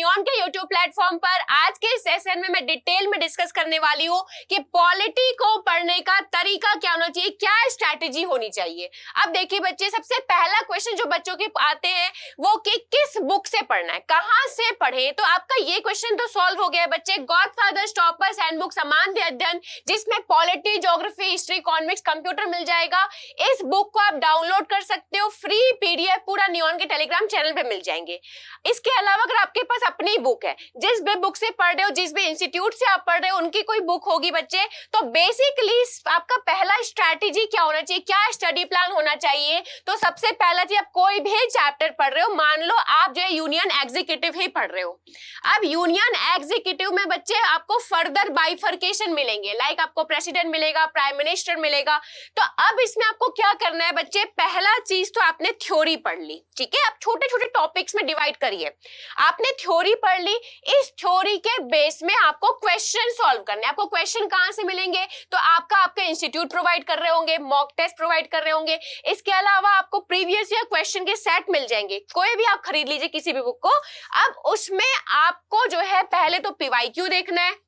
Neon के YouTube platform पर। आज के सेशन में मैं डिटेल में डिस्कस करने वाली हूँ कि पॉलिटी को पढ़ने का तरीका क्या होना चाहिए, क्या स्ट्रैटेजी होनी चाहिए। अब देखिए बच्चे, सबसे पहला क्वेश्चन जो बच्चों के आते हैं वो कि किस बुक से पढ़ना है, कहाँ से पढ़े। तो आपका ये क्वेश्चन तो सॉल्व हो गया है बच्चे। गॉडफादर टॉपर्स हैंडबुक सामान्य अध्ययन, जिसमें polity, geography, history, economics, computer मिल जाएगा। इस बुक को आप डाउनलोड कर सकते हो, फ्री पीडीएफ पूरा नियॉन के टेलीग्राम चैनल पे मिल जाएंगे। इसके अलावा अगर आपके पास अपनी बुक है, जिस भी बुक से पढ़ रहे हो, जिस भी इंस्टीट्यूट से आप पढ़ रहे हो, उनकी कोई बुक होगी बच्चे, तो बेसिकली आपका पहला स्ट्रैटेजी क्या होना चाहिए, क्या स्टडी प्लान होना चाहिए। तो सबसे पहला चीज, आप कोई भी चैप्टर पढ़ रहे हो, मान लो आप जो है यूनियन एग्जीक्यूटिव ही पढ़ रहे हो। अब यूनियन एग्जीक्यूटिव में बच्चे आपको फर्दर बाइफर्केशन मिलेंगे, लाइक आपको प्रेसिडेंट मिलेगा, प्राइम मिनिस्टर मिलेगा। तो अब इसमें आपको क्या करना है बच्चे, पहला चीज तो आपने थ्योरी पढ़ ली, ठीक है। आप छोटे छोटे टॉपिक्स में डिवाइड करिए। आपने थ्योरी पढ़ ली, इस थ्योरी के बेस में आपको क्वेश्चन सॉल्व करने। आपको क्वेश्चन कहां से मिलेंगे, तो आपके इंस्टीट्यूट प्रोवाइड कर रहे होंगे, मॉक टेस्ट प्रोवाइड कर रहे होंगे। इसके अलावा आपको प्रीवियस ईयर क्वेश्चन के सेट मिल जाएंगे, कोई भी आप खरीद लीजिए किसी भी बुक को। अब उसमें आपको जो है पहले तो पीवाईक्यू देखना है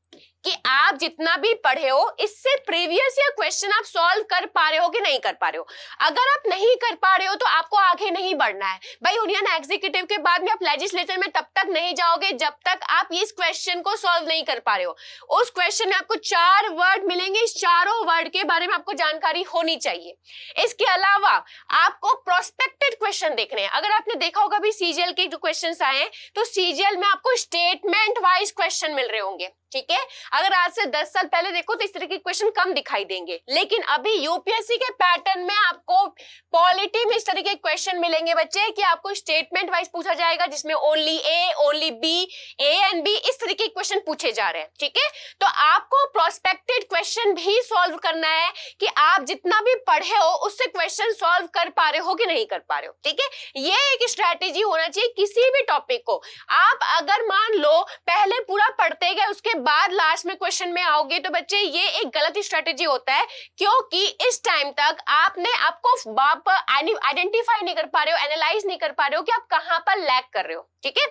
कि आप जितना भी पढ़े हो इससे प्रीवियस ईयर क्वेश्चन आप सॉल्व कर पा रहे हो कि नहीं कर पा रहे हो। अगर आप नहीं कर पा रहे हो तो आपको आगे नहीं बढ़ना है भाई। यूनियन एग्जीक्यूटिव के बाद में आप लेजिस्लेचर में तब तक नहीं जाओगे जब तक आप इस क्वेश्चन को सॉल्व नहीं कर पा रहे हो। उस क्वेश्चन में आपको 4 वर्ड मिलेंगे, इस चारों वर्ड के बारे में आपको जानकारी होनी चाहिए। इसके अलावा आपको प्रोस्पेक्टेड क्वेश्चन देखने हैं। अगर आपने देखा होगा भी सीजीएल के जो क्वेश्चन आए हैं, तो सीजीएल में आपको स्टेटमेंट वाइज क्वेश्चन मिल रहे होंगे, ठीक है। अगर आज से 10 साल पहले देखो तो इस तरह के क्वेश्चन कम दिखाई देंगे, लेकिन अभी यूपीएससी के पैटर्न में आपको पॉलिटी में इस तरह के क्वेश्चन मिलेंगे बच्चे कि आपको स्टेटमेंट वाइज पूछा जाएगा, जिसमें only A, only B, A and B, इस तरह के क्वेश्चन पूछे जा रहे हैं, ठीक है। तो आपको प्रोस्पेक्टेड क्वेश्चन भी सॉल्व करना है कि आप जितना भी पढ़े हो उससे क्वेश्चन सॉल्व कर पा रहे हो कि नहीं कर पा रहे हो, ठीक है। ये एक स्ट्रैटेजी होना चाहिए किसी भी टॉपिक को। आप अगर मान लो पहले पूरा पढ़ते गए, उसके बाद लास्ट में क्वेश्चन में आओगे, तो बच्चे ये एक गलत स्ट्रेटेजी होता है, क्योंकि इस टाइम तक आपने आपको आइडेंटिफाई नहीं कर पा रहे हो, एनालाइज नहीं कर पा रहे हो कि आप कहां पर लैग कर रहे हो, ठीक है।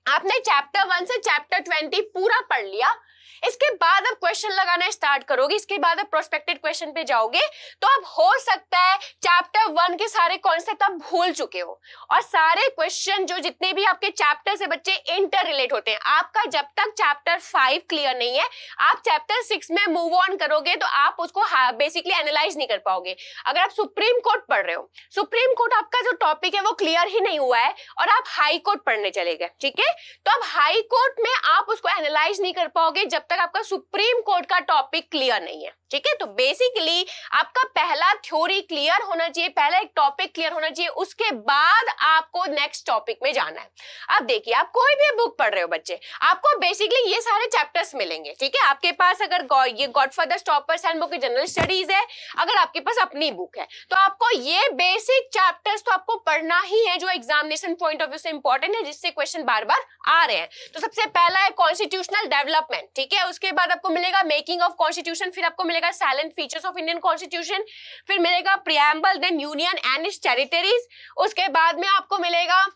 आपने चैप्टर 1 से चैप्टर 20 पूरा पढ़ लिया, इसके बाद अब क्वेश्चन लगाना स्टार्ट करोगे, इसके बाद अब प्रोस्पेक्टेड क्वेश्चन पे जाओगे, तो अब हो सकता है चैप्टर 1 के सारे कॉन्सेप्ट आप भूल चुके हो, और सारे क्वेश्चन जो जितने भी आपके चैप्टर से बच्चे इंटर रिलेट होते हैं। आपका जब तक चैप्टर 5 क्लियर नहीं है, आप चैप्टर 6 में मूव ऑन करोगे तो आप उसको बेसिकली एनालाइज नहीं कर पाओगे। अगर आप सुप्रीम कोर्ट पढ़ रहे हो, सुप्रीम कोर्ट आपका जो टॉपिक है वो क्लियर ही नहीं हुआ है, और आप हाई कोर्ट पढ़ने चले गए, ठीक है। तो अब हाई कोर्ट में आप उसको एनालाइज नहीं कर पाओगे जब तक आपका सुप्रीम कोर्ट का टॉपिक क्लियर नहीं है, ठीक है। तो बेसिकली आपका पहला थ्योरी क्लियर होना चाहिए, पहला एक टॉपिक क्लियर होना चाहिए, उसके बाद आपको नेक्स्ट टॉपिक में जाना है। अब देखिए, आप कोई भी बुक पढ़ रहे हो बच्चे, आपको बेसिकली ये सारे चैप्टर्स मिलेंगे, ठीक है। आपके पास अगर ये गॉडफादर टॉपर्स हैंडबुक की जनरल स्टडीज है, अगर आपके पास अपनी बुक है, तो आपको ये बेसिक चैप्टर्स तो आपको पढ़ना ही है, जो एग्जामिनेशन पॉइंट ऑफ व्यू से इंपॉर्टेंट है, जिससे क्वेश्चन बार बार आ रहे हैं। तो सबसे पहला है कॉन्स्टिट्यूशनल डेवलपमेंट, ठीक है। उसके बाद आपको मिलेगा मेकिंग ऑफ कॉन्स्टिट्यूशन, फिर आपको मिलेगा silent features of Indian constitution, फिर मिलेगा preamble, then union and its territories. उसके बाद में आपको मिलेगा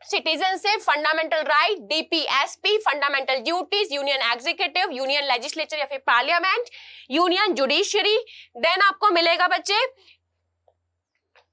citizenship, fundamental right, DPSP, fundamental duties, union executive, union legislature या फिर पार्लियामेंट, यूनियन जुडिशरी। देन आपको मिलेगा बच्चे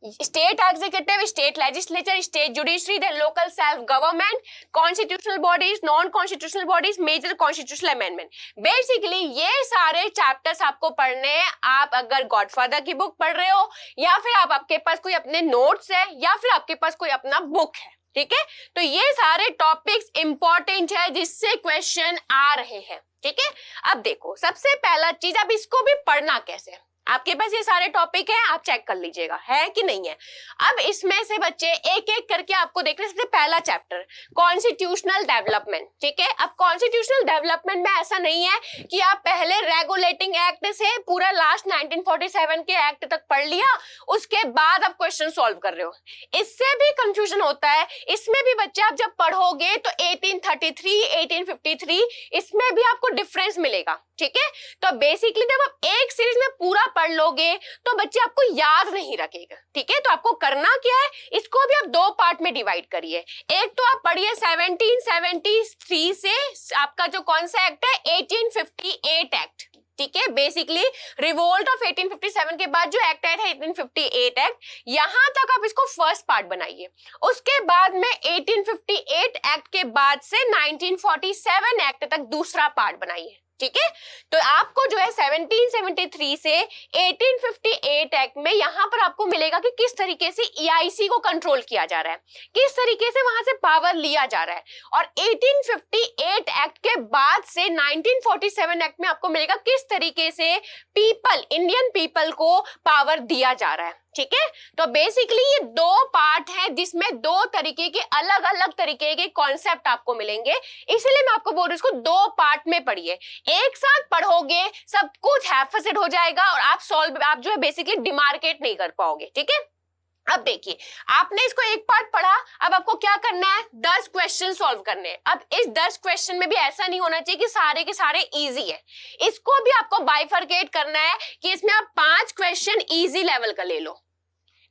state executive, state legislature, state judiciary, then local self government, constitutional bodies, non constitutional bodies, major constitutional amendment. Basically ये सारे chapters आपको पढ़ने हैं। आप अगर गॉडफादर की बुक पढ़ रहे हो, या फिर आपके पास कोई अपने नोट्स है, या फिर आपके पास कोई अपना बुक है, ठीक है। तो ये सारे टॉपिक्स इंपॉर्टेंट है, जिससे क्वेश्चन आ रहे हैं, ठीक है। अब देखो, सबसे पहला चीज, अब इसको भी पढ़ना कैसे। आपके पास ये सारे टॉपिक हैं, आप चेक कर लीजिएगा है कि नहीं है। अब इसमें से बच्चे एक एक करके आपको देखना। सबसे पहला चैप्टर कॉन्स्टिट्यूशनल डेवलपमेंट, ठीक है। अब कॉन्स्टिट्यूशनल डेवलपमेंट में ऐसा नहीं है कि आप पहले रेगुलेटिंग एक्ट से पूरा लास्ट 1947 के एक्ट तक पढ़ लिया, उसके बाद आप क्वेश्चन सॉल्व कर रहे हो। इससे भी कंफ्यूजन होता है। इसमें भी बच्चे आप जब पढ़ोगे तो 1833, 1853, इसमें भी आपको डिफरेंस मिलेगा, ठीक है। तो बेसिकली जब आप एक सीरीज में पूरा पढ़ लोगे तो बच्चे आपको याद नहीं रखेगा, ठीक है। तो आपको करना क्या है, इसको भी आप दो पार्ट में डिवाइड करिए। एक तो आप पढ़िए 1773 से आपका जो कौन सा एक्ट है, 1858 एक्ट, ठीक है। बेसिकली रिवोल्ट ऑफ 1857 के बाद जो एक्ट आया था 1858 एक्ट, यहां तक आप इसको फर्स्ट पार्ट बनाइए। उसके बाद में 1858 एक्ट के बाद से 1947 एक्ट तक दूसरा पार्ट बनाइए, ठीक है। तो आपको जो है 1773 से 1858 एक्ट में यहां पर आपको मिलेगा कि किस तरीके से EIC को कंट्रोल किया जा रहा है, किस तरीके से वहां से पावर लिया जा रहा है। और 1858 एक्ट के बाद से 1947 एक्ट में आपको मिलेगा किस तरीके से पीपल, इंडियन पीपल को पावर दिया जा रहा है, ठीक है। तो बेसिकली ये दो पार्ट हैं जिसमें दो तरीके के अलग अलग तरीके के कॉन्सेप्ट आपको मिलेंगे, इसलिए मैं आपको बोल रही हूँ इसको दो पार्ट में पढ़िए। एक साथ पढ़ोगे सब कुछ हैफसेड हो जाएगा और आप जो है बेसिकली डिमार्केट नहीं कर पाओगे, ठीक है। अब देखिए, आपने इसको एक पार्ट पढ़ा, अब आपको क्या करना है, 10 क्वेश्चन सॉल्व करने हैं। अब इस 10 क्वेश्चन में भी ऐसा नहीं होना चाहिए कि सारे के सारे इजी है, इसको भी आपको बाइफरकेट करना है कि इसमें आप 5 क्वेश्चन इजी लेवल का ले लो,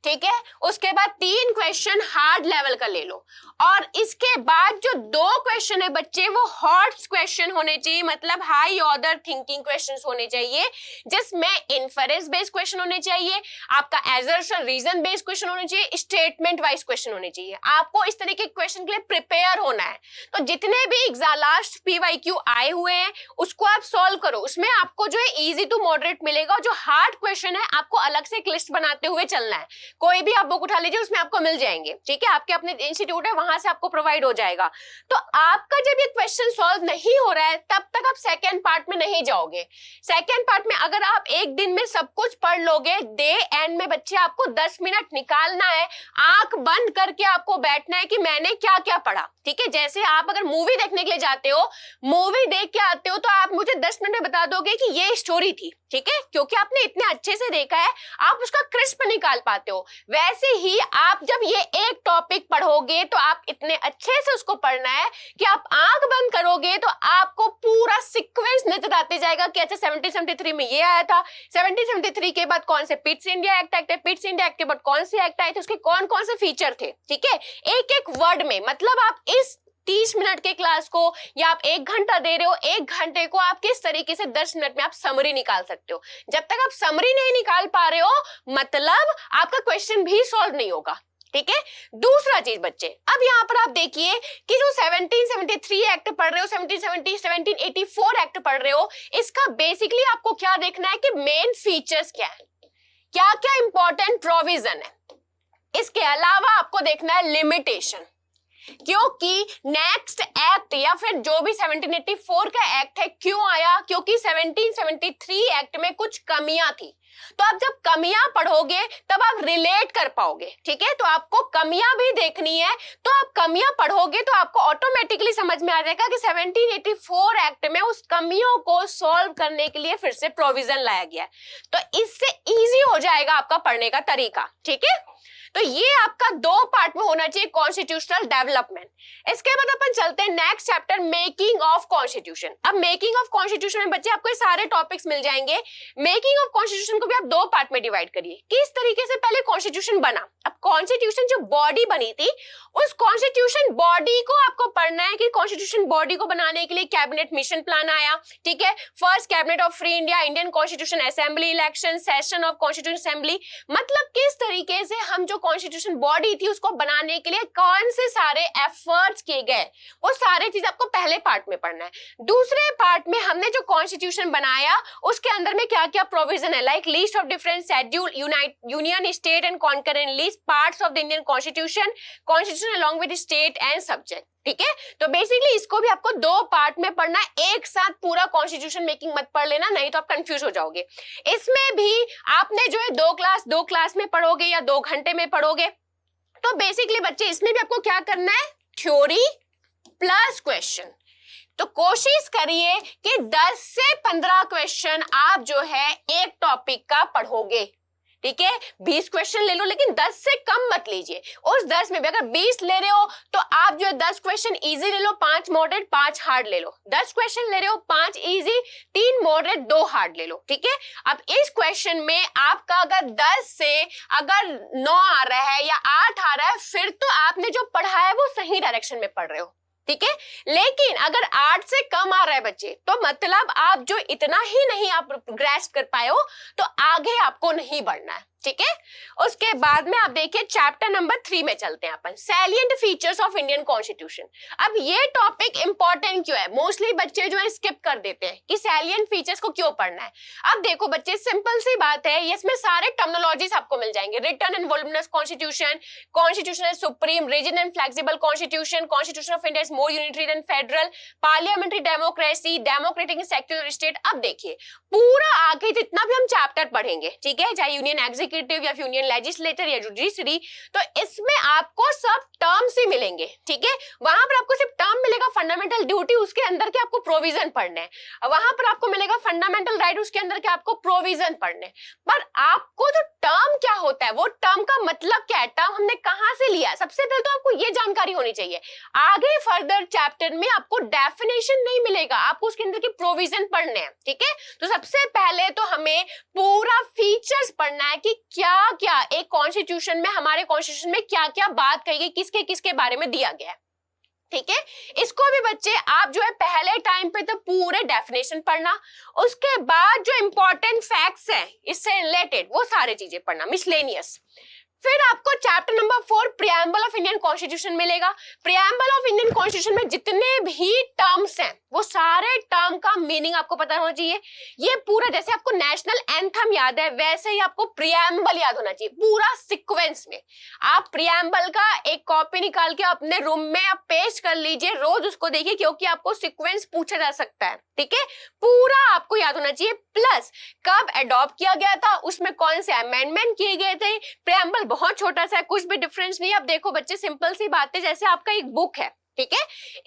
ठीक है। उसके बाद 3 क्वेश्चन हार्ड लेवल का ले लो, और इसके बाद जो 2 क्वेश्चन है बच्चे वो हॉट क्वेश्चन होने चाहिए, मतलब हाई ऑर्डर थिंकिंग क्वेश्चंस होने चाहिए, जिसमें इन्फरेंस बेस्ड क्वेश्चन होने चाहिए, आपका एजर्शन रीजन बेस्ड क्वेश्चन होने चाहिए, स्टेटमेंट वाइज क्वेश्चन होने चाहिए। आपको इस तरीके के क्वेश्चन के लिए प्रिपेयर होना है। तो जितने भी लास्ट PYQ आए हुए हैं उसको आप सॉल्व करो, उसमें आपको जो है इजी टू मॉडरेट मिलेगा, और जो हार्ड क्वेश्चन है आपको अलग से एक लिस्ट बनाते हुए चलना है। कोई भी आप बुक उठा लीजिए, उसमें आपको मिल जाएंगे, ठीक है। आपके अपने इंस्टीट्यूट है, वहां से आपको प्रोवाइड हो जाएगा। तो आपका जब ये क्वेश्चन सॉल्व नहीं हो रहा है तब तक आप सेकंड पार्ट में नहीं जाओगे। सेकंड पार्ट में अगर आप एक दिन में सब कुछ पढ़ लोगे, डे एंड में बच्चे आपको 10 मिनट निकालना है, आंख बंद करके आपको बैठना है कि मैंने क्या क्या पढ़ा, ठीक है। जैसे आप अगर मूवी देखने के लिए जाते हो, मूवी देख के आते हो, तो आप मुझे 10 मिनट में बता दोगे कि ये स्टोरी थी, ठीक है, क्योंकि आपने इतने अच्छे से देखा है, आप उसका क्रिस्प निकाल पाते हो। वैसे ही आप जब ये एक टॉपिक पढ़ोगे तो आप इतने अच्छे से उसको पढ़ना है कि आप आंख बंद करोगे तो आपको पूरा सीक्वेंस नजर आते जाएगा कि अच्छा 1773 में ये आया था, 1773 के बाद कौन से पिट्स इंडिया एक्ट है, पिट्स इंडिया एक्ट के बाद कौन से एक्ट आए थे, उसके कौन कौन से फीचर थे, ठीक है, एक एक वर्ड में। मतलब आप इस 30 मिनट के क्लास को या आप 1 घंटा दे रहे हो, 1 घंटे को आप किस तरीके से 10 मिनट में आप समरी निकाल सकते हो। जब तक आप समरी नहीं निकाल पा रहे हो मतलब आपका क्वेश्चन भी सॉल्व नहीं होगा, ठीक है। दूसरा चीज बच्चे, अब यहाँ पर आप देखिए कि जो 1773 एक्ट पढ़ रहे हो, 1770, 1784 एक्ट पढ़ रहे हो, इसका बेसिकली आपको क्या देखना है कि मेन फीचर्स क्या है, क्या क्या इंपॉर्टेंट प्रोविजन है। इसके अलावा आपको देखना है लिमिटेशन, क्योंकि नेक्स्ट एक्ट या फिर जो भी 1784 का एक्ट है क्यों आया, क्योंकि 1773 एक्ट में कुछ कमियां थी। तो आप जब कमियां पढ़ोगे तब आप रिलेट कर पाओगे, ठीक है। तो आपको कमियां भी देखनी है, तो आप कमियां पढ़ोगे तो आपको ऑटोमेटिकली समझ में आ जाएगा कि 1784 एक्ट में उस कमियों को सॉल्व करने के लिए फिर से प्रोविजन लाया गया है। तो इससे इजी हो जाएगा आपका पढ़ने का तरीका, ठीक है। तो ये आपका 2 पार्ट में होना चाहिए कॉन्स्टिट्यूशनल डेवलपमेंट। इसके बाद अपन चलते हैं next chapter, making of constitution. अब मेकिंग ऑफ कॉन्स्टिट्यूशन में बच्चे आपको ये सारे टॉपिक्स मिल जाएंगे। मेकिंग ऑफ कॉन्स्टिट्यूशन को भी आप 2 पार्ट में डिवाइड करिए, किस तरीके से पहले कॉन्स्टिट्यूशन बना। अब कॉन्स्टिट्यूशन जो बॉडी बनी थी, उस कॉन्स्टिट्यूशन बॉडी को आपको पढ़ना है कि कॉन्स्टिट्यूशन बॉडी को बनाने के लिए कैबिनेट मिशन प्लान आया, ठीक है। First cabinet of free India, Indian constitution assembly election, session of constitution assembly. मतलब किस तरीके से हम जो कॉन्स्टिट्यूशन बॉडी थी उसको बनाने के लिए कौन से सारे एफर्ट्स किए गए, वो सारे चीज आपको पहले पार्ट में पढ़ना है। दूसरे पार्ट में हमने जो कॉन्स्टिट्यूशन बनाया उसके अंदर में क्या क्या प्रोविजन है, like list of different schedule, union state and concurrent list, parts of the Indian constitution, constitution along with state and subject, ठीक है। तो बेसिकली इसको भी आपको 2 पार्ट में पढ़ना है, एक साथ पूरा कॉन्स्टिट्यूशन मेकिंग मत पढ़ लेना, नहीं तो आप कंफ्यूज हो जाओगे। इसमें भी आपने जो है 2 क्लास में पढ़ोगे या 2 घंटे में पढ़ोगे। तो बेसिकली बच्चे इसमें भी आपको क्या करना है, थ्योरी प्लस क्वेश्चन। तो कोशिश करिए कि 10 से 15 क्वेश्चन आप जो है एक टॉपिक का पढ़ोगे, ठीक है, 20 क्वेश्चन ले लो लेकिन 10 से कम मत लीजिए। उस 10 में भी अगर 20 ले रहे हो तो आप जो है 10 क्वेश्चन इजी ले लो, 5 मॉडरेट 5 हार्ड ले लो। 10 क्वेश्चन ले रहे हो, 5 इजी 3 मॉडरेट 2 हार्ड ले लो। ठीक है, अब इस क्वेश्चन में आपका अगर 10 से अगर 9 आ रहा है या 8 आ रहा है, फिर तो आपने जो पढ़ा है वो सही डायरेक्शन में पढ़ रहे हो। ठीक है, लेकिन अगर 8 से कम आ रहा है बच्चे, तो मतलब आप जो इतना ही नहीं आप ग्रेस्प कर पाए हो, तो आगे आपको नहीं बढ़ना है। ठीक है, उसके बाद में आप देखिए चैप्टर नंबर 3 में चलते हैं अपन, salient features of Indian constitution. अब ये टॉपिक इंपॉर्टेंट क्यों है, मोस्टली बच्चे जो है स्किप कर देते हैं कि सैलिएंट फीचर्स को क्यों पढ़ना है। अब देखो बच्चे, सिंपल सी बात है, इसमें सारे टर्मिनोलॉजीज आपको मिल जाएंगे। Written and voluminous constitution, constitution is supreme, rigid and flexible constitution, constitution of India is more unitary than federal, parliamentary democracy, democratic secular state. अब देखिए पूरा आगे जितना भी हम चैप्टर पढ़ेंगे, ठीक है, चाहे यूनियन एग्जीक्यूटिव या यूनियन लेजिस्लेटर या जुडिशरी, तो इसमें आपको सब टर्म्स ही मिलेंगे। ठीक है, वहां पर आपको सिर्फ टर्म मिलेगा, फंडामेंटल ड्यूटी उसके अंदर के आपको प्रोविजन पढ़ने हैं, वहां पर आपको मिलेगा फंडामेंटल राइट उसके अंदर के आपको प्रोविजन पढ़ने। पर आपको जो टर्म क्या होता है, वो टर्म का मतलब क्या है, टर्म हमने कहां से लिया, सबसे पहले तो आपको ये जानकारी होनी चाहिए। आगे फर्दर चैप्टर में आपको डेफिनेशन नहीं मिलेगा, आपको उसके अंदर के प्रोविजन पढ़ने हैं। ठीक है, तो सबसे पहले तो हमें पूरा फीचर्स पढ़ना है कि क्या क्या एक कॉन्स्टिट्यूशन में, हमारे कॉन्स्टिट्यूशन में क्या क्या बात कही गई, किसके किसके बारे में दिया गया है। ठीक है, इसको भी बच्चे आप जो है पहले टाइम पे तो पूरे डेफिनेशन पढ़ना, उसके बाद जो इंपॉर्टेंट फैक्ट्स हैं इससे रिलेटेड वो सारी चीजें पढ़ना, मिसलेनियस। फिर आपको chapter number 4 preamble of Indian constitution मिलेगा। प्रियम्बल ऑफ इंडियन कॉन्स्टिट्यूशन में जितने भी टर्म्स हैं वो सारे टर्म का मीनिंग आपको पता होना चाहिए। ये पूरा जैसे आपको नेशनल एंथम याद है वैसे ही आपको प्रियम्बल याद होना चाहिए, पूरा सीक्वेंस में। आप प्रियम्बल का एक कॉपी निकाल के अपने रूम में आप पेस्ट कर लीजिए, रोज उसको देखिए, क्योंकि आपको सीक्वेंस पूछा जा सकता है। ठीक है, पूरा आपको याद होना चाहिए। प्लस कब अडॉप्ट किया गया था, उसमें कौन से अमेंडमेंट किए गए थे। प्रियम्बल बहुत छोटा सा है, कुछ भी डिफरेंस नहीं। अब देखो बच्चे, सिंपल सी बात है, जैसे आपका एक बुक है, ठीक है,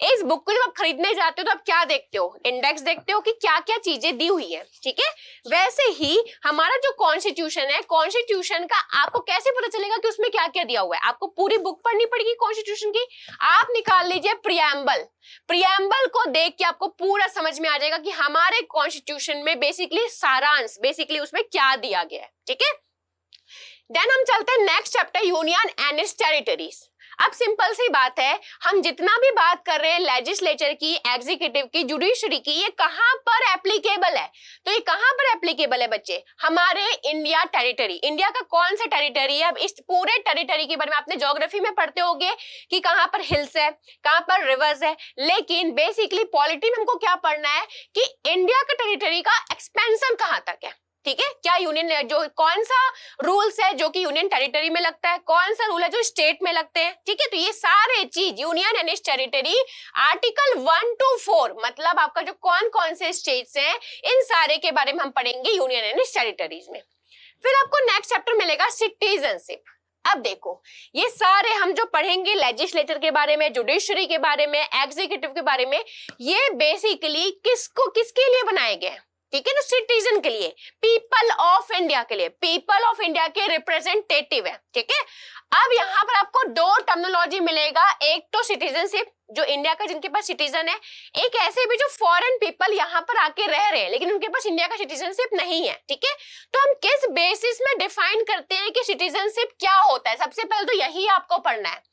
इस बुक को जब आप खरीदने जाते हो तो आप क्या देखते हो, इंडेक्स देखते हो कि क्या क्या चीजें दी हुई है। ठीक है, वैसे ही हमारा जो कॉन्स्टिट्यूशन है, कॉन्स्टिट्यूशन का आपको कैसे पता चलेगा कि उसमें क्या क्या दिया हुआ है, आपको पूरी बुक पढ़नी पड़ेगी कॉन्स्टिट्यूशन की। आप निकाल लीजिए प्रियम्बल, प्रियम्बल को देख के आपको पूरा समझ में आ जाएगा कि हमारे कॉन्स्टिट्यूशन में बेसिकली सारांश, बेसिकली उसमें क्या दिया गया है। ठीक है, देन हम चलते हैं next chapter, union and its territories. अब सिंपल सी बात है, हम जितना भी बात कर रहे हैं लेजिस्लेचर की, एग्जीक्यूटिव की, जुडिशरी की, ये कहां पर एप्लीकेबल है, तो ये कहां पर एप्लीकेबल है बच्चे, हमारे इंडिया टेरिटरी। इंडिया का कौन सा टेरिटरी है, अब इस पूरे टेरिटरी के बारे में आपने ज्योग्राफी में पढ़ते होंगे कि कहां पर हिल्स है, कहां पर रिवर्स है, लेकिन बेसिकली पॉलिटी में हमको क्या पढ़ना है कि इंडिया का टेरिटरी का एक्सपेंशन कहां तक है। ठीक है, क्या यूनियन, जो कौन सा रूल्स है जो कि यूनियन टेरिटरी में लगता है, कौन सा रूल है जो स्टेट में लगते हैं। ठीक है, तो ये सारे चीज union and it's territory, article 1 to 4, मतलब आपका जो कौन कौन से स्टेट्स हैं, इन सारे के बारे में हम पढ़ेंगे यूनियन एंड इट्स टेरिटरीज में। फिर आपको नेक्स्ट चैप्टर मिलेगा सिटीजनशिप। अब देखो, ये सारे हम जो पढ़ेंगे लेजिस्लेचर के बारे में, जुडिशरी के बारे में, एग्जीक्यूटिव के बारे में, ये बेसिकली किसको, किसके लिए बनाए गए। ठीक है, तो सिटीजन के लिए, पीपल ऑफ इंडिया के लिए, पीपल ऑफ इंडिया के रिप्रेजेंटेटिव है। ठीक है, अब यहाँ पर आपको दो टर्मिनोलॉजी मिलेगा, एक तो सिटीजनशिप जो इंडिया का जिनके पास सिटीजन है, एक ऐसे भी जो फॉरेन पीपल यहाँ पर आके रह रहे हैं लेकिन उनके पास इंडिया का सिटीजनशिप नहीं है। ठीक है, तो हम किस बेसिस में डिफाइन करते हैं कि सिटीजनशिप क्या होता है, सबसे पहले तो यही आपको पढ़ना है।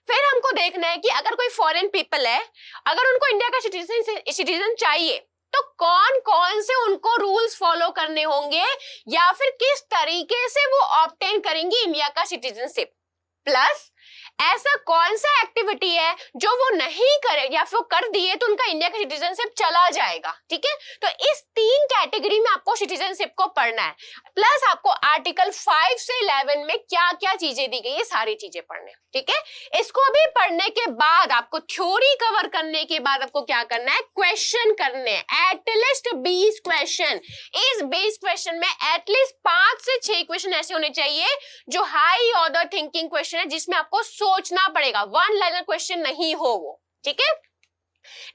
फिर हमको देखना है कि अगर कोई फॉरेन पीपल है, अगर उनको इंडिया का सिटीजन चाहिए तो कौन कौन से उनको रूल्स फॉलो करने होंगे या फिर किस तरीके से वो ऑब्टेन करेंगे इंडिया का सिटीजनशिप। प्लस ऐसा कौन सा एक्टिविटी है जो वो नहीं करे या फिर कर दिए तो उनका इंडिया का सिटीजनशिप चला जाएगा। ठीक है, तो इस 3 कैटेगरी में आपको सिटीजनशिप को पढ़ना है। प्लस आपको आर्टिकल 5 से 11 में क्या क्या चीजें दी गई है, सारी चीजें पढ़ने। ठीक है, इसको भी पढ़ने के बाद आपको थ्योरी कवर करने के बाद आपको क्या करना है, क्वेश्चन करने हैं, एटलीस्ट 20 क्वेश्चन। इस 20 क्वेश्चन में एटलीस्ट 5 से 6 क्वेश्चन ऐसे होने चाहिए जो हाई ऑर्डर थिंकिंग क्वेश्चन है, जिसमें आपको सोचना पड़ेगा, 1 लाइनर क्वेश्चन नहीं हो वो। ठीक है,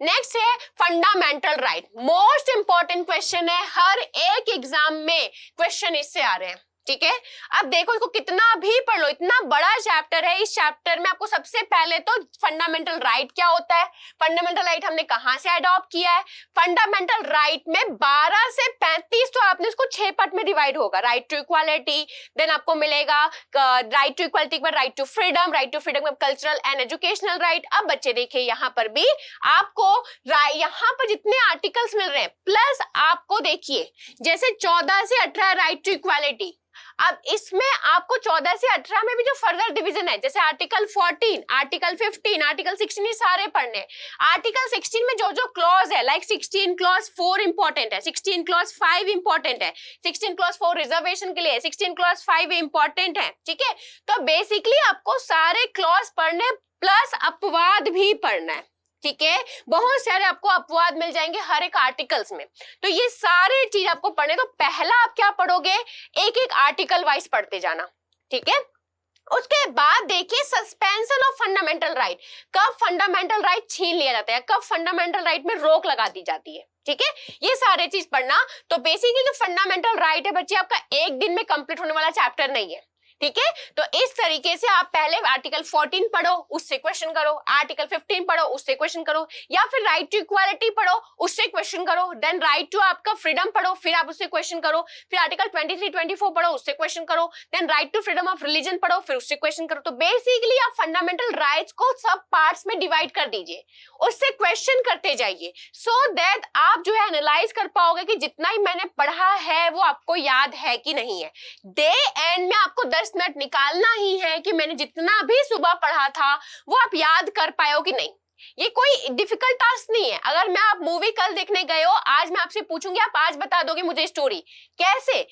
नेक्स्ट है fundamental right, most important question है, हर एक एग्जाम में क्वेश्चन इससे आ रहे हैं। ठीक है। अब देखो इसको कितना भी पढ़ लो, इतना बड़ा चैप्टर है, इस चैप्टर में आपको सबसे पहले तो फंडामेंटल राइट क्या होता है, फंडामेंटल राइट हमने कहां से अडॉप्ट किया है। फंडामेंटल राइट में 12 से 35 तो आपने इसको 6 पार्ट में डिवाइड होगा। राइट टू इक्वालिटी, देन आपको मिलेगा राइट टू इक्वालिटी के बाद right to freedom, right to freedom में कल्चरल एंड एजुकेशनल राइट। अब बच्चे देखिए यहाँ पर भी आपको यहाँ पर जितने आर्टिकल्स मिल रहे हैं प्लस आपको देखिए जैसे 14 से 18 राइट टू इक्वालिटी। अब इसमें आपको 14 से 18 में भी जो फर्दर डिवीजन है जैसे आर्टिकल 14, आर्टिकल 15, आर्टिकल 16 ये सारे पढ़ने। आर्टिकल 16 में जो जो क्लॉज है लाइक 16 क्लॉज 4 इंपॉर्टेंट है, 16 क्लॉज 5 इंपॉर्टेंट है, 16 क्लॉज 4 रिजर्वेशन के लिए है, 16 क्लॉज 5 इंपॉर्टेंट है। ठीक है, तो बेसिकली आपको सारे क्लॉज पढ़ने प्लस अपवाद भी पढ़ना है। ठीक है, बहुत सारे आपको अपवाद मिल जाएंगे हर एक आर्टिकल्स में, तो ये सारे चीज आपको पढ़ने। तो पहला आप क्या पढ़ोगे, एक एक आर्टिकल वाइज पढ़ते जाना। ठीक है, उसके बाद देखिए सस्पेंशन ऑफ फंडामेंटल राइट, कब फंडामेंटल राइट छीन लिया जाता है, कब फंडामेंटल राइट में रोक लगा दी जाती है। ठीक है, ये सारे चीज पढ़ना। तो बेसिकली जो फंडामेंटल राइट है बच्चे आपका एक दिन में कंप्लीट होने वाला चैप्टर नहीं है। ठीक है, तो इस तरीके से आप पहले आर्टिकल 14 पढ़ो, उससे क्वेश्चन करो, आर्टिकल 15 पढ़ो, उससे क्वेश्चन करो, या फिर राइट टू इक्वालिटी पढ़ो, उससे क्वेश्चन करो, देन राइट टू आपका फ्रीडम पढ़ो, फिर आप उससे क्वेश्चन करो, फिर आर्टिकल 23, 24 पढ़ो, उससे क्वेश्चन करो, then right to freedom of religion पढ़ो, फिर उससे क्वेश्चन करो। तो बेसिकली आप फंडामेंटल राइट्स को सब पार्ट्स में डिवाइड कर दीजिए, उससे क्वेश्चन करते जाइए, सो दैट आप जो है एनालाइज कर पाओगे कि जितना ही मैंने पढ़ा है वो आपको याद है कि नहीं है। डे एंड में आपको 10 मिनट निकालना ही है कि मैंने जितना भी सुबह पढ़ा था वो आप याद कर पाए हो कि नहीं। ये कोई डिफिकल्ट टास्क नहीं है। अगर मैं आप मूवी कल देखने गए हो, आज मैं आपसे पूछूंगी, आप आज बता दोगे मुझे स्टोरी कैसे,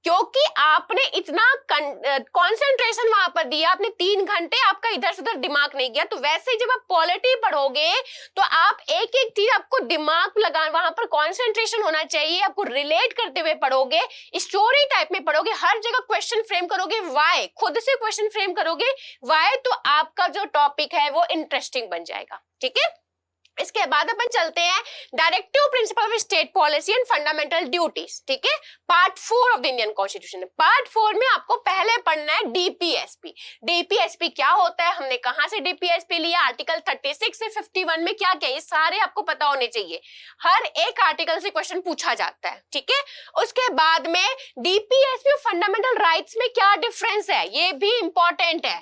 क्योंकि आपने इतना कंसंट्रेशन वहां पर दिया, आपने 3 घंटे आपका इधर से उधर दिमाग नहीं गया। तो वैसे ही जब आप पॉलिटी पढ़ोगे तो आप एक एक चीज आपको दिमाग लगा, वहां पर कंसंट्रेशन होना चाहिए, आपको रिलेट करते हुए पढ़ोगे, स्टोरी टाइप में पढ़ोगे, हर जगह क्वेश्चन फ्रेम करोगे, व्हाई खुद से क्वेश्चन फ्रेम करोगे व्हाई, तो आपका जो टॉपिक है वो इंटरेस्टिंग बन जाएगा। ठीक है, इसके बाद अपन चलते हैं directive principle of state policy and fundamental duties. ठीक है, part 4 of the Indian constitution. Part 4 में आपको पहले पढ़ना है डीपीएसपी। डीपीएसपी क्या होता है, हमने कहां से डीपीएसपी लिया, आर्टिकल 36 से 51 में क्या क्या, ये सारे आपको पता होने चाहिए, हर एक आर्टिकल से क्वेश्चन पूछा जाता है। ठीक है, उसके बाद में डीपीएसपी और फंडामेंटल राइट्स में क्या डिफरेंस है, ये भी इंपॉर्टेंट है।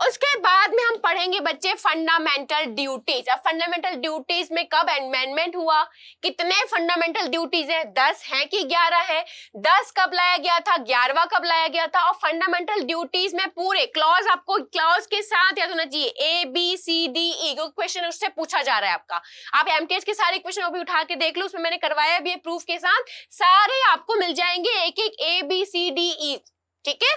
उसके बाद में हम पढ़ेंगे बच्चे फंडामेंटल ड्यूटीज। अब फंडामेंटल ड्यूटीज में कब अमेंडमेंट हुआ, कितने फंडामेंटल ड्यूटीज है, 10 है कि 11 है, 10 कब लाया गया था, 11वां कब लाया गया था। और फंडामेंटल ड्यूटीज में पूरे क्लॉज आपको क्लॉज के साथ याद होना चाहिए, ABCDE, क्योंकि क्वेश्चन उससे पूछा जा रहा है आपका। आप एमटीएस के सारे क्वेश्चन भी उठा के देख लो, उसमें मैंने करवाया भी है प्रूफ के साथ, सारे आपको मिल जाएंगे एक एक ABCDE। ठीक है,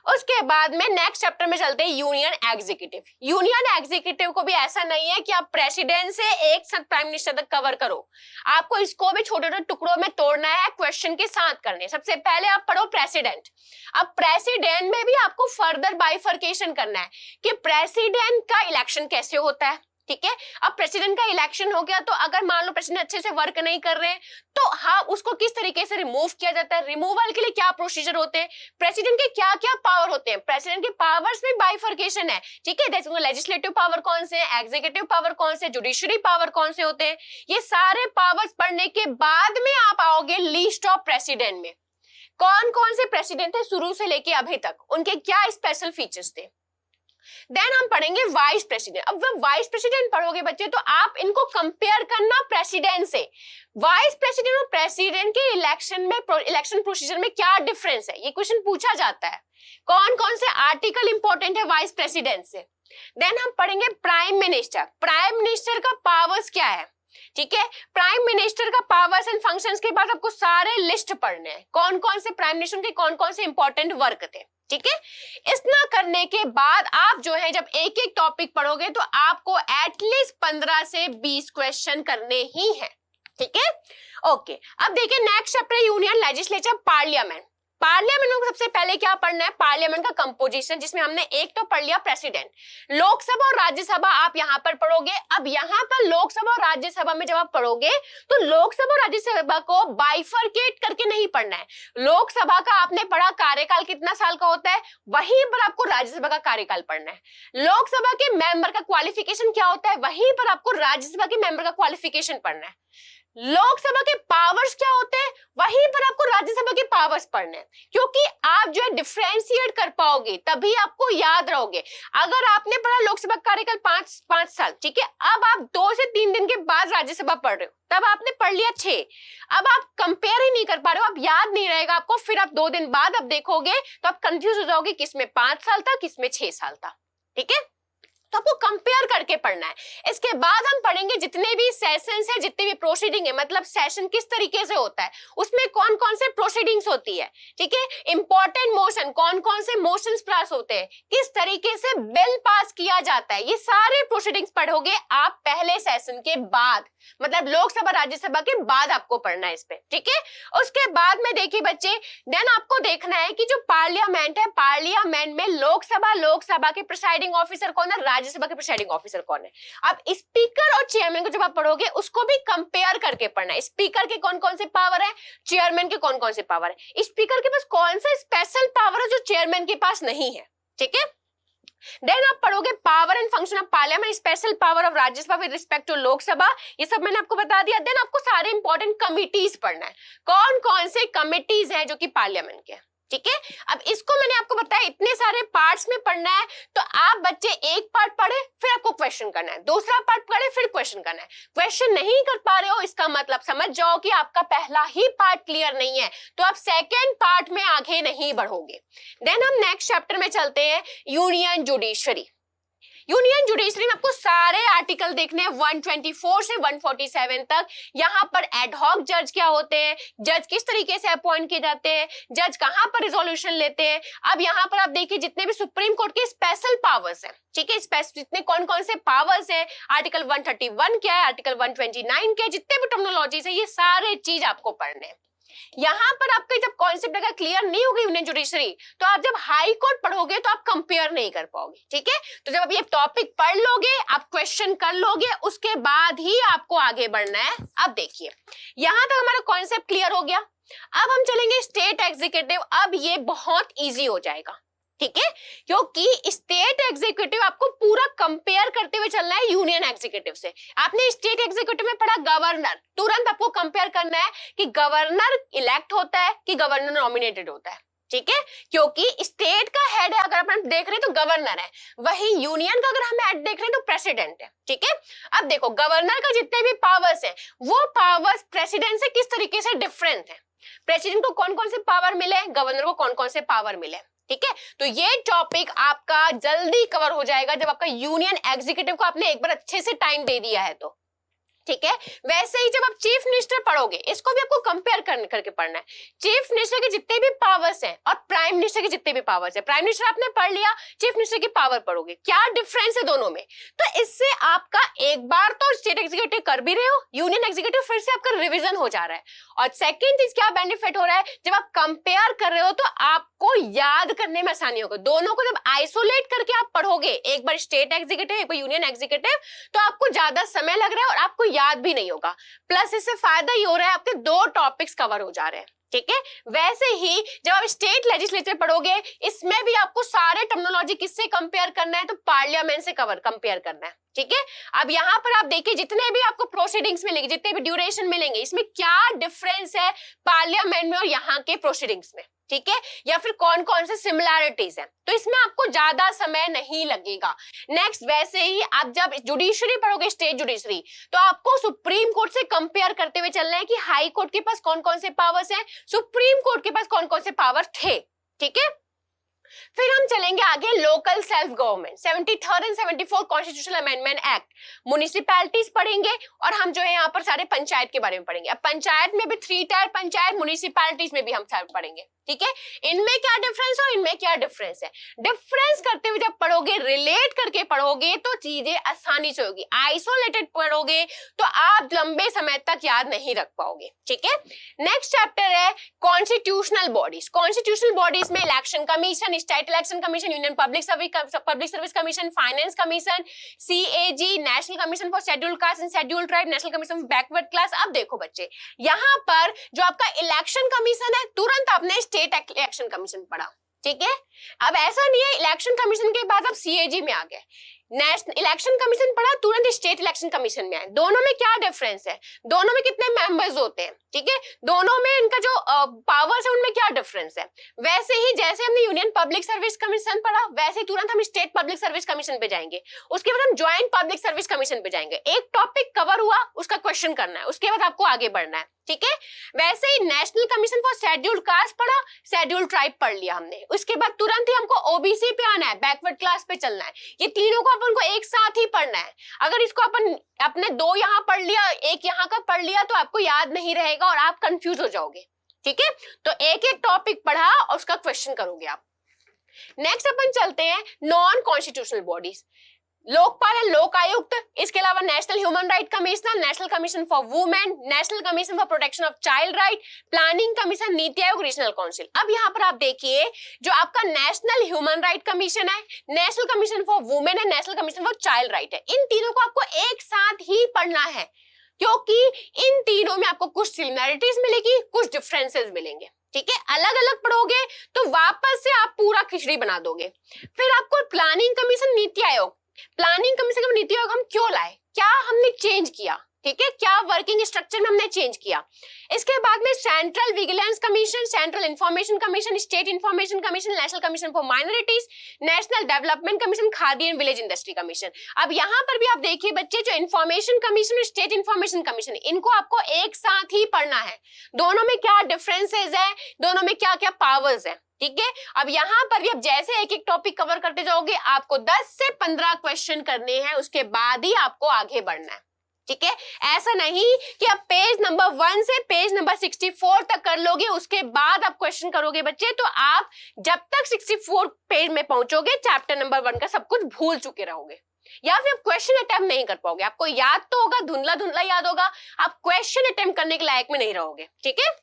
उसके बाद में नेक्स्ट चैप्टर में चलते हैं यूनियन एग्जीक्यूटिव। यूनियन एग्जीक्यूटिव को भी ऐसा नहीं है कि आप प्रेसिडेंट से एक साथ प्राइम मिनिस्टर तक कवर करो, आपको इसको भी छोटे छोटे टुकड़ों में तोड़ना है, क्वेश्चन के साथ करने। सबसे पहले आप पढ़ो प्रेसिडेंट। अब प्रेसिडेंट में भी आपको फर्दर बाइफर्केशन करना है कि प्रेसिडेंट का इलेक्शन कैसे होता है। ठीक है, अब प्रेसिडेंट का इलेक्शन हो गया तो अगर मान लो प्रेसिडेंट अच्छे से वर्क नहीं कर रहे हैं तो हाँ उसको किस तरीके से रिमूव किया जाता है, रिमूवल के लिए क्या प्रोसीजर होते हैं, प्रेसिडेंट के क्या क्या पावर होते हैं, प्रेसिडेंट के पावर्स में बाइफर्केशन है। ठीक है, जैसे लेजिस्लेटिव पावर कौन से, एग्जीक्यूटिव पावर कौन से, जुडिशरी पावर कौन से होते हैं, ये सारे पावर्स पढ़ने के बाद में आप आओगे लिस्ट ऑफ प्रेसिडेंट में, कौन कौन से प्रेसिडेंट है शुरू से लेके अभी तक, उनके क्या स्पेशल फीचर्स थे। देन हम पढ़ेंगे वाइस प्रेसिडेंट। अब जब वाइस प्रेसिडेंट पढ़ोगे बच्चे तो आप इनको कंपेयर करना प्रेसिडेंट से, वाइस प्रेसिडेंट और प्रेसिडेंट के इलेक्शन में इलेक्शन प्रोसीजर में क्या डिफरेंस है, ये क्वेश्चन पूछा जाता है। कौन कौन से आर्टिकल इंपॉर्टेंट है वाइस प्रेसिडेंट से। देन हम पढ़ेंगे प्राइम मिनिस्टर। प्राइम मिनिस्टर का पावर्स क्या है। ठीक है, प्राइम मिनिस्टर का पावर्स एंड फंक्शंस के बाद आपको सारे लिस्ट पढ़ने हैं, कौन कौन से प्राइम मिनिस्टर के कौन कौन से इंपॉर्टेंट वर्क थे। ठीक है, इतना करने के बाद आप जो है जब एक एक टॉपिक पढ़ोगे तो आपको एटलीस्ट 15 से 20 क्वेश्चन करने ही हैं। ठीक है, ओके। अब देखिए next chapter union legislature parliament. Parliament में सबसे पहले क्या पढ़ना है, पार्लियामेंट का कंपोजिशन, जिसमें हमने एक तो पढ़ लिया प्रेसिडेंट। लोकसभा और राज्यसभा आप यहां पर पढ़ोगे। अब यहां पर लोकसभा और राज्यसभा में जब आप पढ़ोगे तो लोकसभा और राज्यसभा को बाइफरकेट करके नहीं पढ़ना है। लोकसभा का आपने पढ़ा कार्यकाल कितना साल का होता है, वहीं पर आपको राज्यसभा का कार्यकाल पढ़ना है। लोकसभा के मेंबर का क्वालिफिकेशन क्या होता है, वहीं पर आपको राज्यसभा के मेंबर का क्वालिफिकेशन पढ़ना है। लोकसभा के पावर्स क्या होते हैं, वहीं पर आपको राज्यसभा के पावर्स पढ़ने हैं, क्योंकि आप जो है डिफरेंशिएट कर पाओगे तभी आपको याद रहोगे। अगर आपने पढ़ा लोकसभा कार्यकाल 5 साल, ठीक है, अब आप 2 से 3 दिन के बाद राज्यसभा पढ़ रहे हो, तब आपने पढ़ लिया 6। अब आप कंपेयर ही नहीं कर पा रहे हो, आप याद नहीं रहेगा आपको, फिर आप 2 दिन बाद अब देखोगे तो आप कंफ्यूज हो जाओगे किसमें 5 साल था किसमें 6 साल था, ठीक है। तो आपको कंपेयर करके पढ़ना है। इसके बाद हम पढ़ेंगे जितने भी सेशंस है, जितने भी प्रोसीडिंग है, मतलब सेशन किस तरीके से होता है, उसमें कौन कौन से प्रोसीडिंग्स होती है, ठीक है। इंपॉर्टेंट मोशन, कौन कौन से मोशंस पास होते हैं, किस तरीके से बिल पास किया जाता है, ये सारे प्रोसीडिंग्स पढ़ोगे आप पहले सेशन के बाद, मतलब लोकसभा राज्यसभा के बाद आपको पढ़ना है इस पे, ठीक है। उसके बाद में देखिए बच्चे, देन आपको देखना है कि जो पार्लियामेंट है, पार्लियामेंट में लोकसभा के प्रिसाइडिंग ऑफिसर कौन है, राज्यसभा के प्रिसाइडिंग ऑफिसर कौन है। अब स्पीकर और चेयरमैन को जब आप पढ़ोगे उसको भी कंपेयर करके पढ़ना है। स्पीकर के कौन कौन से पावर है, चेयरमैन के कौन कौन से पावर है, स्पीकर के पास कौन सा स्पेशल पावर है जो चेयरमैन के पास नहीं है, ठीक है। देन आप पढ़ोगे power and function of parliament, special power of Rajya Sabha with respect to Lok Sabha, ये सब मैंने आपको बता दिया। देन आपको सारे इंपॉर्टेंट कमिटीज पढ़ना है, कौन कौन से कमिटीज हैं जो कि पार्लियामेंट के, ठीक है। अब इसको मैंने आपको बताया इतने सारे पार्ट्स में पढ़ना है, तो आप बच्चे एक पार्ट पढ़े फिर आपको क्वेश्चन करना है, दूसरा पार्ट पढ़े फिर क्वेश्चन करना है। क्वेश्चन नहीं कर पा रहे हो इसका मतलब समझ जाओ कि आपका पहला ही पार्ट क्लियर नहीं है, तो आप सेकेंड पार्ट में आगे नहीं बढ़ोगे। देन हम नेक्स्ट चैप्टर में चलते हैं, यूनियन जुडिशरी। यूनियन जुडिशरी में आपको सारे आर्टिकल देखने हैं 124 से 147 तक। यहाँ पर एडहॉक जज क्या होते हैं, जज किस तरीके से अपॉइंट किए जाते हैं, जज कहाँ पर रिजोल्यूशन लेते हैं। अब यहाँ पर आप देखिए जितने भी सुप्रीम कोर्ट के स्पेशल पावर्स हैं, ठीक है, जितने कौन कौन से पावर्स हैं, आर्टिकल 131 क्या है, आर्टिकल 129 क्या है, जितने भी टर्मिनोलॉजीज है, ये सारे चीज आपको पढ़ने हैं। यहां पर आपका जब कॉन्सेप्ट अगर क्लियर नहीं होगी यूनियन जुडिशरी, तो आप जब हाई कोर्ट पढ़ोगे तो आप कंपेयर नहीं कर पाओगे, ठीक है। तो जब आप ये टॉपिक पढ़ लोगे, आप क्वेश्चन कर लोगे, उसके बाद ही आपको आगे बढ़ना है। अब देखिए यहां तक हमारा कॉन्सेप्ट क्लियर हो गया। अब हम चलेंगे स्टेट एग्जीक्यूटिव। अब ये बहुत इजी हो जाएगा, ठीक है, क्योंकि स्टेट एग्जीक्यूटिव आपको पूरा कंपेयर करते हुए चलना है यूनियन एग्जीक्यूटिव से। आपने स्टेट एग्जीक्यूटिव में पढ़ा गवर्नर, तुरंत आपको कंपेयर करना है कि गवर्नर इलेक्ट होता है कि गवर्नर नॉमिनेटेड होता है, ठीक है, क्योंकि स्टेट का हेड है अगर अपन देख रहे हैं तो गवर्नर है, वही यूनियन का अगर हम हेड देख रहे हैं तो प्रेसिडेंट है, ठीक है। अब देखो गवर्नर का जितने भी पावर्स हैं वो पावर्स प्रेसिडेंट से किस तरीके से डिफरेंट है। प्रेसिडेंट को कौन कौन से पावर मिले, गवर्नर को कौन कौन से पावर मिले, ठीक है। तो ये टॉपिक आपका जल्दी कवर हो जाएगा जब आपका यूनियन एग्जीक्यूटिव को आपने एक बार अच्छे से टाइम दे दिया है तो, ठीक है। वैसे ही जब आप चीफ मिनिस्टर पढ़ोगे, इसको भी आपको कंपेयर करके पढ़ना है। चीफ मिनिस्टर के जितने भी पावर्स हैं और प्राइम मिनिस्टर के जितने भी पावर्स हैं, प्राइम मिनिस्टर आपने पढ़ लिया, चीफ मिनिस्टर की पावर पढ़ोगे, क्या डिफरेंस है दोनों में। तो इससे आपका एक बार तो स्टेट एग्जीक्यूटिव कर भी रहे हो, यूनियन एग्जीक्यूटिव फिर से आपका रिविजन हो जा रहा है। और सेकेंड चीज क्या बेनिफिट हो रहा है, जब आप कंपेयर कर रहे हो तो आपको याद करने में आसानी होगा। दोनों को जब आइसोलेट करके आप पढ़ोगे, एक बार स्टेट एग्जीक्यूटिव एक बार यूनियन एग्जीक्यूटिव, तो आपको ज्यादा समय लग रहा है और आपको याद भी नहीं होगा। प्लस इससे फायदा ही हो रहा है आपके 2 टॉपिक्स कवर हो जा रहे हैं, ठीक है। वैसे ही जब आप स्टेट लेजिस्लेचर पढ़ोगे, इसमें भी आपको सारे टर्मिनोलॉजी किससे कंपेयर करना है, तो पार्लियामेंट से कंपेयर करना है, ठीक है। अब यहाँ पर आप देखिए जितने भी आपको प्रोसीडिंग्स मिलेंगे, जितने भी ड्यूरेशन मिलेंगे, इसमें क्या डिफरेंस है पार्लियामेंट में और यहाँ के प्रोसीडिंग्स में, ठीक है, या फिर कौन कौन से सिमिलैरिटीज है, तो इसमें आपको ज्यादा समय नहीं लगेगा। नेक्स्ट, वैसे ही आप जब जुडिशरी पढ़ोगे, स्टेट जुडिशरी, तो आपको सुप्रीम कोर्ट से कंपेयर करते हुए चलना है कि हाई कोर्ट के पास कौन कौन से पावर्स हैं, सुप्रीम कोर्ट के पास कौन कौन से पावर थे, ठीक है। फिर हम चलेंगे आगे, local self government, 73rd and 74th constitutional amendment act, municipalities पढ़ेंगे और हम जो है यहाँ पर सारे पंचायत के बारे में पढ़ेंगे। अब पंचायत में भी 3 टायर पंचायत, म्युनिसिपैलिटीज में भी हम सारे पढ़ेंगे, ठीक है। इनमें क्या डिफरेंस और इनमें क्या डिफरेंस है, डिफरेंस करते हुए जब पढ़ोगे, रिलेट करके पढ़ोगे तो चीजें आसानी से होगी। आइसोलेटेड पढ़ोगे तो आप लंबे समय तक याद नहीं रख पाओगे, ठीक है। नेक्स्ट चैप्टर है कॉन्स्टिट्यूशनल बॉडीज। कॉन्स्टिट्यूशनल बॉडीज में election commission, state election commission, union public service commission, finance commission, CAG, national commission for scheduled cast and scheduled tribe, national commission for backward class. अब देखो बच्चे, यहाँ पर जो आपका election commission है, तुरंत आपने स्टेट इलेक्शन कमीशन पढ़ा, ठीक है। अब ऐसा नहीं है इलेक्शन कमीशन के बाद अब CAG में आ गए, नेशनल इलेक्शन कमीशन पढ़ा, तुरंत स्टेट इलेक्शन कमीशन में आए। दोनों में क्या डिफरेंस है, दोनों में कितने मेंबर्स होते हैं, ठीक है, दोनों में इनका जो पावर्स है उनमें क्या डिफरेंस है। वैसे ही जैसे हमने यूनियन पब्लिक सर्विस कमीशन पढ़ा, वैसे ही तुरंत हम स्टेट पब्लिक सर्विस कमीशन पे जाएंगे, उसके बाद हम ज्वाइंट पब्लिक सर्विस कमीशन पे जाएंगे। एक टॉपिक कवर हुआ, उसका क्वेश्चन करना है, उसके बाद आपको आगे बढ़ना है, ठीक है। वैसे ही national commission for scheduled caste पढ़ा, शेड्यूल्ड ट्राइब पढ़ लिया हमने, उसके बाद तुरंत ही हमको OBC पे आना है, बैकवर्ड क्लास पे चलना है। ये तीनों को अपन को एक साथ ही पढ़ना है। अगर इसको अपन अपने 2 यहाँ पढ़ लिया, 1 यहाँ का पढ़ लिया तो आपको याद नहीं रहेगा और आप कंफ्यूज हो जाओगे, ठीक है। तो एक एक टॉपिक पढ़ा और उसका क्वेश्चन करोगे आप। नेक्स्ट अपन चलते हैं नॉन कॉन्स्टिट्यूशनल बॉडीज, लोकपाल है, लोक आयुक्त, इसके अलावा national human right commissioner, national commission for women, national commission for protection of child right, planning commission, NITI Aayog, regional council. अब यहाँ पर आप देखिए, जो आपका नेशनल ह्यूमन राइट कमीशन है, नेशनल कमीशन फॉर वुमेन है, national commission for child right है, इन तीनों को आपको एक साथ ही पढ़ना है, क्योंकि इन तीनों में आपको कुछ सिमिलरिटीज मिलेगी, कुछ डिफरेंसेस मिलेंगे, ठीक है। अलग अलग पढ़ोगे तो वापस से आप पूरा खिचड़ी बना दोगे। फिर आपको planning commission, NITI Aayog, planning commission का नीति आयोग हम क्यों लाए, क्या हमने चेंज किया, ठीक है, क्या वर्किंग स्ट्रक्चर में हमने चेंज किया। इसके बाद में central vigilance commission, central information commission, state information commission, national commission for minorities, national development commission, khadi and village industry commission. अब यहाँ पर भी आप देखिए बच्चे, जो इंफॉर्मेशन कमीशन और स्टेट इंफॉर्मेशन कमीशन, इनको आपको एक साथ ही पढ़ना है। दोनों में क्या डिफरेंसेस है, दोनों में क्या क्या पावर्स है, ठीक है। अब यहाँ पर भी अब जैसे एक एक टॉपिक कवर करते जाओगे, आपको 10 से 15 क्वेश्चन करने हैं, उसके बाद ही आपको आगे बढ़ना है, ठीक है। ऐसा नहीं कि आप पेज नंबर 1 से पेज नंबर 64 तक कर लोगे, उसके बाद आप क्वेश्चन करोगे बच्चे, तो आप जब तक 64 पेज में पहुंचोगे, चैप्टर नंबर 1 का सब कुछ भूल चुके रहोगे, या फिर क्वेश्चन अटेम्प्ट नहीं कर पाओगे। आपको याद तो होगा, धुंधला धुंधला याद होगा, आप क्वेश्चन अटेम्प्ट करने के लायक में नहीं रहोगे, ठीक है।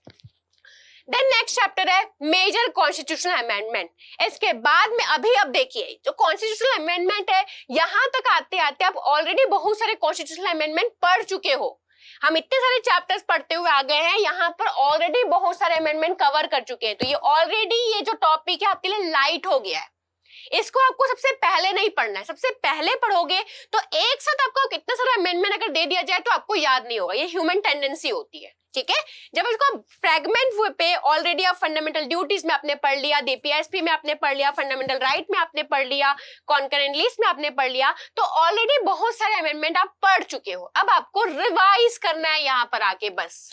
देन नेक्स्ट चैप्टर है मेजर कॉन्स्टिट्यूशनल अमेंडमेंट। इसके बाद में अब देखिए, जो कॉन्स्टिट्यूशनल अमेंडमेंट है, यहां तक आते आते आप ऑलरेडी बहुत सारे कॉन्स्टिट्यूशनल अमेंडमेंट पढ़ चुके हो। हम इतने सारे चैप्टर्स पढ़ते हुए आ गए हैं, यहाँ पर ऑलरेडी बहुत सारे अमेंडमेंट कवर कर चुके हैं, तो ये ऑलरेडी ये जो टॉपिक है आपके लिए लाइट हो गया है। इसको आपको सबसे पहले नहीं पढ़ना है, सबसे पहले पढ़ोगे तो एक साथ आपको कितना सारा अमेंडमेंट अगर दे दिया जाए तो आपको याद नहीं होगा, ये ह्यूमन टेंडेंसी होती है, ठीक है। जब इसको फ्रैगमेंट पे ऑलरेडी आप फंडामेंटल ड्यूटीज में आपने पढ़ लिया, DPSP में आपने पढ़ लिया, फंडामेंटल राइट में आपने पढ़ लिया, कॉन्करेंट लिस्ट में आपने पढ़ लिया, तो ऑलरेडी बहुत सारे अमेंडमेंट आप पढ़ चुके हो। अब आपको रिवाइज करना है यहाँ पर आके बस,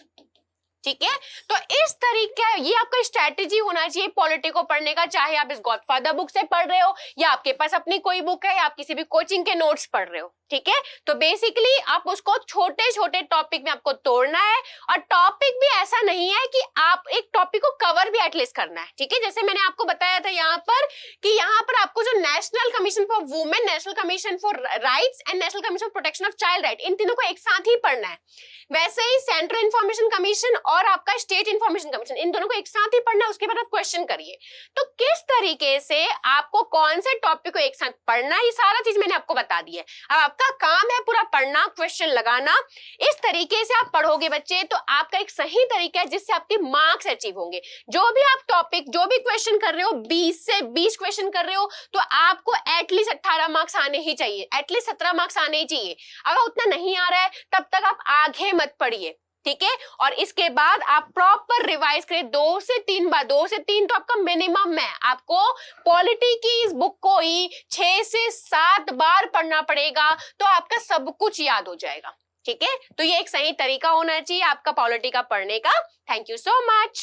ठीक है। तो इस तरीके ये आपका स्ट्रेटेजी होना चाहिए पॉलिटी को पढ़ने का, चाहे आप इस गॉडफादर बुक से पढ़ रहे हो या आपके पास अपनी कोई बुक है या आप किसी भी कोचिंग के नोट्स पढ़ रहे हो, ठीक है। तो बेसिकली आप उसको छोटे छोटे टॉपिक में आपको तोड़ना है, और टॉपिक भी ऐसा नहीं है कि आप एक टॉपिक को कवर भी एटलीस्ट करना है, ठीक है। जैसे मैंने आपको बताया था यहाँ पर कि यहाँ पर आपको जो national commission for women, national commission for rights and national commission for protection of child right, इन तीनों को एक साथ ही पढ़ना है। वैसे ही सेंट्रल इंफॉर्मेशन कमीशन और आपका स्टेट इंफॉर्मेशन कमीशन, इन दोनों को एक साथ ही पढ़ना है, उसके बाद आप क्वेश्चन करिए। तो किस तरीके से आपको कौन से टॉपिक को एक साथ पढ़ना है, ये सारा चीज मैंने आपको बता दी है। अब आपका काम है पूरा पढ़ना, क्वेश्चन लगाना। इस तरीके से आप पढ़ोगे बच्चे तो आपका एक सही तरीका है जिससे आपके मार्क्स अचीव होंगे। जो भी आप टॉपिक, जो भी क्वेश्चन कर रहे हो, 20 से 20 क्वेश्चन कर रहे हो, तो आपको एटलीस्ट 18 मार्क्स आने ही चाहिए, एटलीस्ट 17 मार्क्स आने ही चाहिए। अगर उतना नहीं आ रहा है तब तक आप आगे मत पढ़िए, ठीक है। और इसके बाद आप प्रॉपर रिवाइज करें 2 से 3 बार, 2 से 3 तो आपका मिनिमम है। आपको पॉलिटी की इस बुक को ही 6 से 7 बार पढ़ना पड़ेगा, तो आपका सब कुछ याद हो जाएगा, ठीक है। तो ये एक सही तरीका होना चाहिए आपका पॉलिटी का पढ़ने का। Thank you so much.